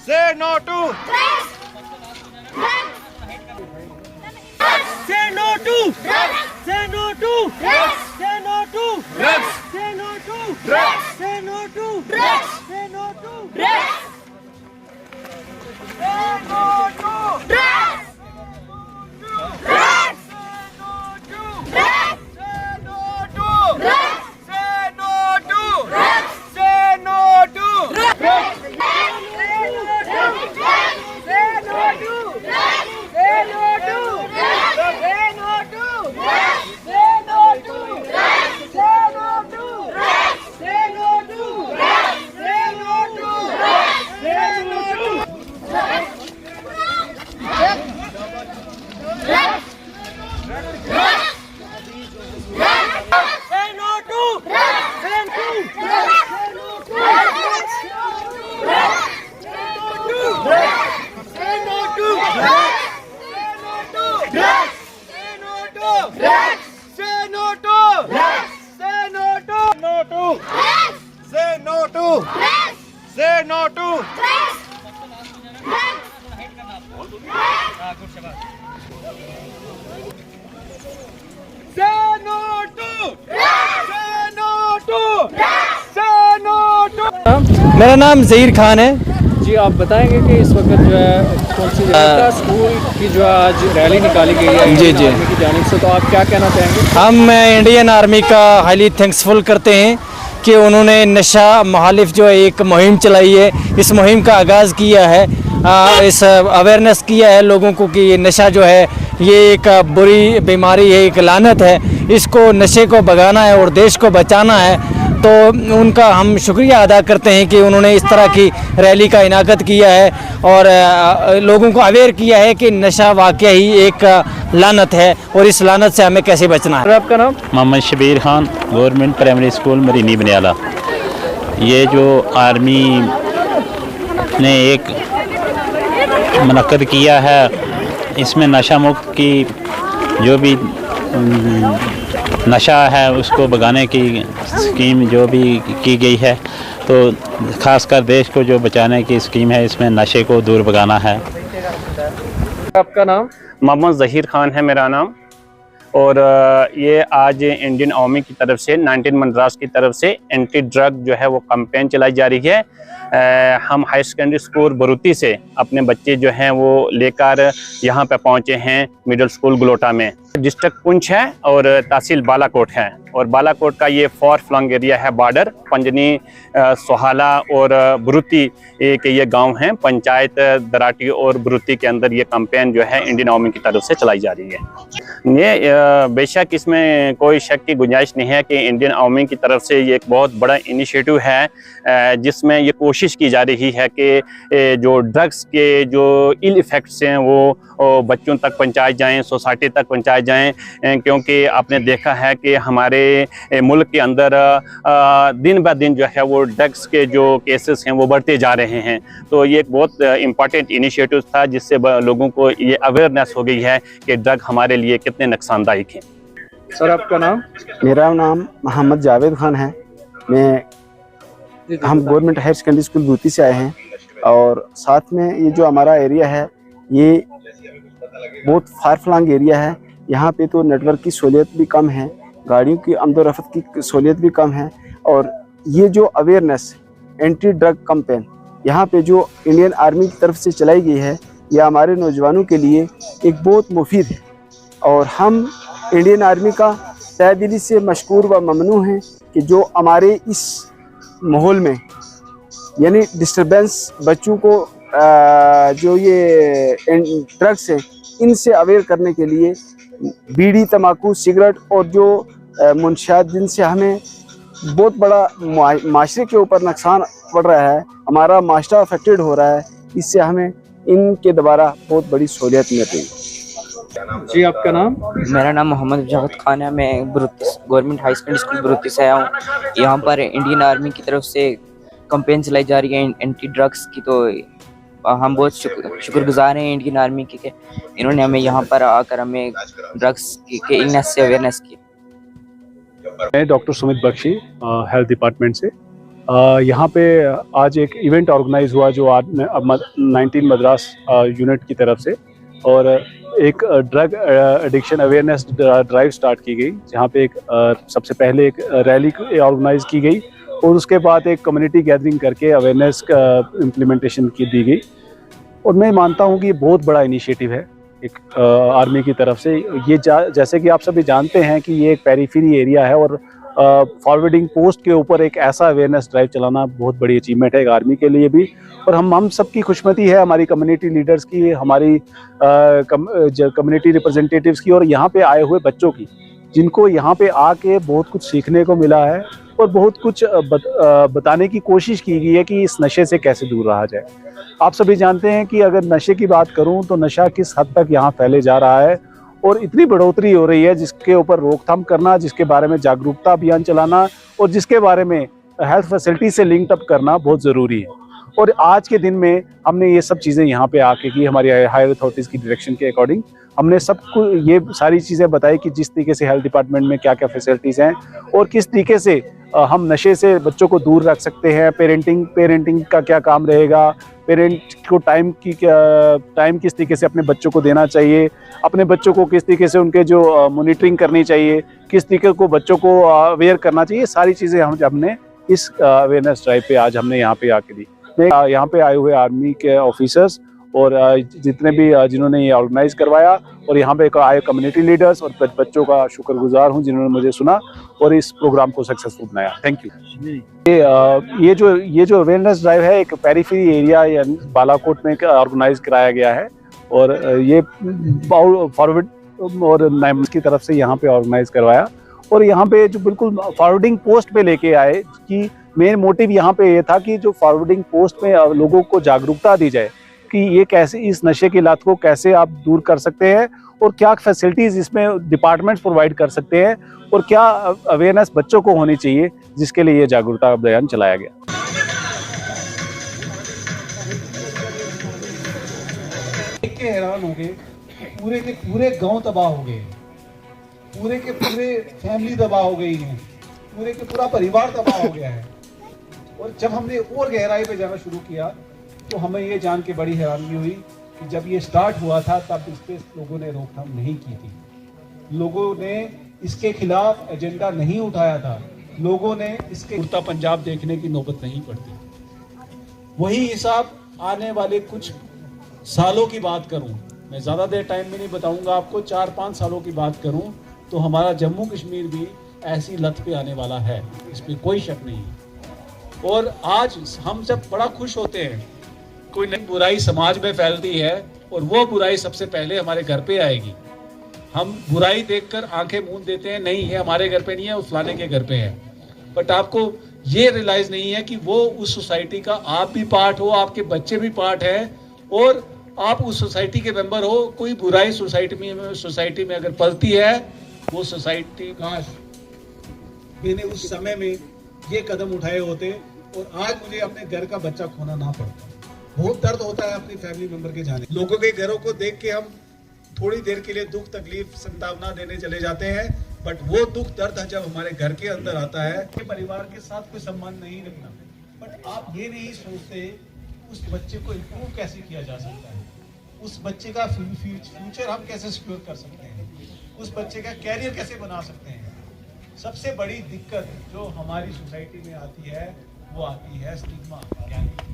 Say no to. Say no to. Say no to. Say no to. Say no to. Say no to. Say no to. Say no to. मेरा नाम ज़हीर खान है जी। आप बताएंगे कि इस वक्त जो है कौन सी जगह स्कूल की जो आज रैली निकाली गई है जी इंडियन आर्मी की जानिब से, तो आप क्या कहना चाहेंगे? हम इंडियन आर्मी का हाईली थैंक्सफुल करते हैं कि उन्होंने नशा मुखालिफ जो एक मुहिम चलाई है। इस मुहिम का आगाज़ किया है, इस अवेयरनेस किया है लोगों को कि ये नशा जो है ये एक बुरी बीमारी है, एक लानत है। इसको नशे को भगाना है और देश को बचाना है। तो उनका हम शुक्रिया अदा करते हैं कि उन्होंने इस तरह की रैली का इनाकत किया है और लोगों को अवेयर किया है कि नशा वाकई ही एक लानत है और इस लानत से हमें कैसे बचना है। आपका नाम? Mohammad Shabir Khan, government primary school Marini Baniyala. ये जो आर्मी ने एक मुनक्कद किया है, इसमें नशा मुक्त की जो भी नशा है उसको भगाने की स्कीम जो भी की गई है, तो ख़ासकर देश को जो बचाने की स्कीम है, इसमें नशे को दूर भगाना है। आपका नाम? मोहम्मद ज़हीर खान है मेरा नाम। और ये आज इंडियन आर्मी की तरफ से 19 मद्रास की तरफ से एंटी ड्रग जो है वो कैंपेन चलाई जा रही है। हम हाई सेकेंडरी स्कूल बरूती से अपने बच्चे जो हैं वो लेकर यहाँ पे पहुँचे हैं मिडिल स्कूल गलोटा में। डिस्ट्रिक्ट पुंछ है और तहसील बालाकोट है, और बालाकोट का ये फॉर फ्लंग एरिया है, बॉर्डर पंजनी, सोहाला और बरूती के ये गांव हैं। पंचायत दराटी और बरूती के अंदर ये कैंपेन जो है इंडियन आर्मी की तरफ से चलाई जा रही है। ये बेशक इसमें कोई शक की गुंजाइश नहीं है कि इंडियन आर्मी की तरफ से ये एक बहुत बड़ा इनिशिएटिव है, जिसमें ये कोशिश की जा रही है कि जो ड्रग्स के जो इल इफ़ेक्ट्स हैं वो बच्चों तक पहुँचाए जाएँ, सोसाइटी तक पहुँचाए जाएँ। क्योंकि आपने देखा है कि हमारे मुल्क के अंदर दिन ब दिन जो है वो ड्रग्स के जो केसेस हैं वो बढ़ते जा रहे हैं। तो ये एक बहुत इम्पॉर्टेंट इनिशिएटिव था, जिससे लोगों को ये अवेयरनेस हो गई है कि ड्रग हमारे लिए कितने नुकसानदायक हैं। सर आपका नाम? मेरा नाम मोहम्मद जावेद खान है। हम गवर्नमेंट हायर सेकेंडरी स्कूल बरूती से आए हैं, और साथ में ये जो हमारा एरिया है ये बहुत फार फ्लंग एरिया है। यहाँ पे तो नेटवर्क की सहूलियत भी कम है, गाड़ियों की आमदोरफ्त की सहूलियत भी कम है। और ये जो अवेयरनेस एंटी ड्रग कैंपेन यहाँ पे जो इंडियन आर्मी की तरफ से चलाई गई है, यह हमारे नौजवानों के लिए एक बहुत मुफीद है। और हम इंडियन आर्मी का तहे दिली से मशकूर व ममनू हैं कि जो हमारे इस माहौल में यानी डिस्टर्बेंस बच्चों को जो ये ड्रग्स हैं इनसे अवेयर करने के लिए बीड़ी, तम्बाकू, सिगरेट और जो मुनशियात जिनसे हमें बहुत बड़ा माशरे के ऊपर नुकसान पड़ रहा है, हमारा माशरा अफेक्टेड हो रहा है, इससे हमें इनके द्वारा बहुत बड़ी सहूलियत मिल रही है। जी आपका नाम? मेरा नाम मोहम्मद जावेद खान है। मैं गवर्नमेंट हाई सेकेंडरी स्कूल बरूती से आया हूँ। यहाँ पर इंडियन आर्मी की तरफ से कैंपेन चलाई जा रही है एंटी ड्रग्स की, तो हम बहुत शुक्रगुजार हैं इंडियन आर्मी के कि इन्होंने हमें यहाँ पर आकर हमें ड्रग्स के इलनेस से अवेयरनेस की। मैं doctor Sumit Bakshi health department से। यहाँ पे आज एक इवेंट ऑर्गेनाइज हुआ जो आज 19 मद्रास यूनिट की तरफ से, और एक drug addiction awareness drive start की गई, जहाँ पे एक सबसे पहले एक रैली ऑर्गेनाइज की गई और उसके बाद एक कम्युनिटी गैदरिंग करके अवेयरनेस इम्प्लीमेंटेशन की दी गई। और मैं मानता हूँ कि ये बहुत बड़ा इनिशिएटिव है एक आर्मी की तरफ से। ये जैसे कि आप सभी जानते हैं कि ये एक पेरीफेरी एरिया है और फॉरवर्डिंग पोस्ट के ऊपर एक ऐसा अवेयरनेस ड्राइव चलाना बहुत बड़ी अचीवमेंट है एक आर्मी के लिए भी। और हम सबकी खुशमती है, हमारी कम्युनिटी लीडर्स की, हमारी कम्युनिटी रिप्रेजेंटेटिव्स की और यहाँ पे आए हुए बच्चों की, जिनको यहाँ पे आके बहुत कुछ सीखने को मिला है और बहुत कुछ बताने की कोशिश की गई है कि इस नशे से कैसे दूर रहा जाए। आप सभी जानते हैं कि अगर नशे की बात करूं तो नशा किस हद तक यहाँ फैले जा रहा है और इतनी बढ़ोतरी हो रही है, जिसके ऊपर रोकथाम करना, जिसके बारे में जागरूकता अभियान चलाना और जिसके बारे में हेल्थ फैसिलिटी से लिंक अप करना बहुत ज़रूरी है। और आज के दिन में हमने ये सब चीज़ें यहाँ पे आके की, हमारी हायर अथॉरिटीज़ की डायरेक्शन के अकॉर्डिंग हमने सबको ये सारी चीज़ें बताई कि जिस तरीके से हेल्थ डिपार्टमेंट में क्या क्या फैसिलिटीज़ हैं और किस तरीके से हम नशे से बच्चों को दूर रख सकते हैं। पेरेंटिंग का क्या काम रहेगा, पेरेंट को टाइम किस तरीके से अपने बच्चों को देना चाहिए, अपने बच्चों को किस तरीके से उनके जो मॉनिटरिंग करनी चाहिए, किस तरीके को बच्चों को अवेयर करना चाहिए, सारी चीज़ें हमने इस अवेयरनेस ड्राइव पे आज हमने यहाँ पे आके दी। मैं यहाँ पे आए हुए आर्मी के ऑफिसर्स और जितने भी जिन्होंने ये ऑर्गेनाइज करवाया और यहाँ पे आए कम्युनिटी लीडर्स और बच्चों का शुक्रगुजार हूँ जिन्होंने मुझे सुना और इस प्रोग्राम को सक्सेसफुल बनाया। Thank you. ये जो अवेयरनेस ड्राइव है एक पेरीफेरी एरिया या बालाकोट में ऑर्गेनाइज कराया गया है और ये फॉरवर्ड और नाइम्स की तरफ से यहाँ पे ऑर्गेनाइज करवाया और यहाँ पे जो बिल्कुल फॉरवर्डिंग पोस्ट पे लेके आए कि मेन मोटिव यहाँ पे ये था कि जो फॉरवर्डिंग पोस्ट में लोगों को जागरूकता दी जाए कि ये कैसे इस नशे की लत को कैसे आप दूर कर सकते हैं और क्या फैसिलिटीज़ इसमें डिपार्टमेंट्स प्रोवाइड कर सकते हैं और क्या अवेयरनेस बच्चों को होनी चाहिए, जिसके लिए ये जागरूकता अभियान चलाया गया। देख के हैरान हो गए, पूरे के पूरे गांव तबाह हो गए, पूरे के पूरे फैमिली तबाह हो गई है, पूरे के पूरा परिवार तबाह हो गया है। और जब हमने और गहराई पे जाना शुरू किया तो हमें ये जान के बड़ी हैरानी हुई कि जब ये स्टार्ट हुआ था तब इस पे लोगों ने रोकथाम नहीं की थी, लोगों ने इसके खिलाफ एजेंडा नहीं उठाया था, लोगों ने इसके उड़ता पंजाब देखने की नौबत नहीं पड़ती। वही हिसाब आने वाले कुछ सालों की बात करूं, मैं ज़्यादा देर टाइम में नहीं बताऊंगा आपको, 4-5 सालों की बात करूं तो हमारा जम्मू कश्मीर भी ऐसी लत पे आने वाला है, इस पर कोई शक नहीं। और आज हम जब बड़ा खुश होते हैं, कोई नई बुराई समाज में फैलती है और वो बुराई सबसे पहले हमारे घर पे आएगी। हम बुराई देखकर आंखें मूंद देते हैं, नहीं है हमारे घर पे नहीं है, उस फलाने के घर पे है। बट आपको ये रियलाइज नहीं है कि वो उस सोसाइटी का आप भी पार्ट हो, आपके बच्चे भी पार्ट हैं और आप उस सोसाइटी के मेंबर हो। कोई बुराई सोसाइटी में अगर पलती है, वो सोसाइटी काश मैंने उस समय में ये कदम उठाए होते और आज मुझे अपने घर का बच्चा खोना ना पड़ता। बहुत दर्द होता है अपनी फैमिली मेंबर के जाने। लोगों के घरों को देख के हम थोड़ी देर के लिए दुख तकलीफ संतावना देने चले जाते हैं, बट वो दुख दर्द जब हमारे घर के अंदर आता है, परिवार के साथ कोई संबंध नहीं रखना, बट आप ये नहीं सोचते उस बच्चे को इम्प्रूव कैसे किया जा सकता है, उस बच्चे का फ्यूचर हम कैसे सिक्योर कर सकते हैं, उस बच्चे का कैरियर कैसे बना सकते हैं। सबसे बड़ी दिक्कत जो हमारी सोसाइटी में आती है वो आती है स्टिग्मा, यानी